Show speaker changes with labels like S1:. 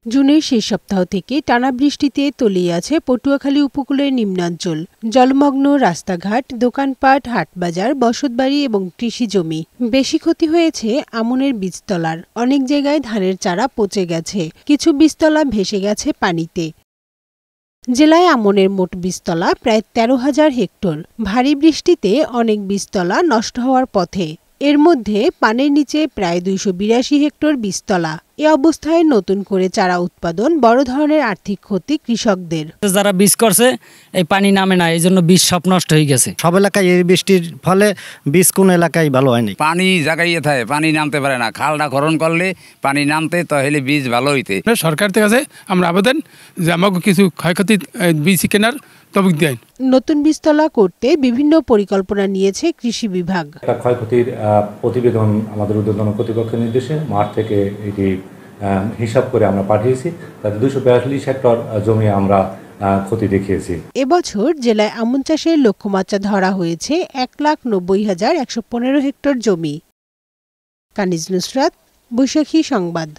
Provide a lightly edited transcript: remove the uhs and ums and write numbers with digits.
S1: জুনের শেষ সপ্তাহ থেকে টানা বৃষ্টিতে তলিয়ে আছে পটুয়াখালী উপকূলের নিম্নাঞ্চল। জলমগ্ন রাস্তাঘাট, দোকানপাট, হাটবাজার, বসতবাড়ি এবং কৃষি জমি। বেশি ক্ষতি হয়েছে আমনের বীজতলার। অনেক জায়গায় ধানের চারা পচে গেছে, কিছু বীজতলা ভেসে গেছে পানিতে। জেলায় আমনের মোট বীজতলা প্রায় 13,000 হেক্টর। ভারী বৃষ্টিতে অনেক বীজতলা নষ্ট হওয়ার পথে। এর মধ্যে পানির নিচে প্রায় 282 হেক্টর বীজতলা। এ অবস্থায় নতুন করে চারা উৎপাদন বড় ধরনের আর্থিক ক্ষতি কৃষকদের।
S2: যারা বীজ করছে এই পানি নামে না, এই জন্য বীজ সব নষ্ট হয়ে গেছে।
S3: সব এলাকায় এই বৃষ্টির ফলে বীজ কোন এলাকায় ভালো হয়নি।
S4: পানি জায়গায় থাকে, পানি নামতে পারে না। খালটা খনন করলে পানি নামতে তাহলে বীজ ভালো হইতে।
S5: সরকার থেকে আছে আমরা আবেদন যে আমাকে কিছু ক্ষয়ক্ষতি বীজ কেনার তহবিল দেন।
S1: নতুন বীজতলা করতে বিভিন্ন পরিকল্পনা নিয়েছে কৃষি বিভাগ।
S6: ক্ষয়ক্ষতির প্রতিবেদন আমাদের ঊর্ধ্বতন কর্তৃপক্ষের নির্দেশে মাঠ থেকে এটি হিসাব করে আমরা পাঠিয়েছি। তাতে 242 হেক্টর জমি আমরা ক্ষতি দেখিয়েছি।
S1: এবছর জেলায় আমন চাষের লক্ষ্যমাত্রা ধরা হয়েছে 1,90,115 হেক্টর জমি। কানিজ নুসরাত, বৈশাখী সংবাদ।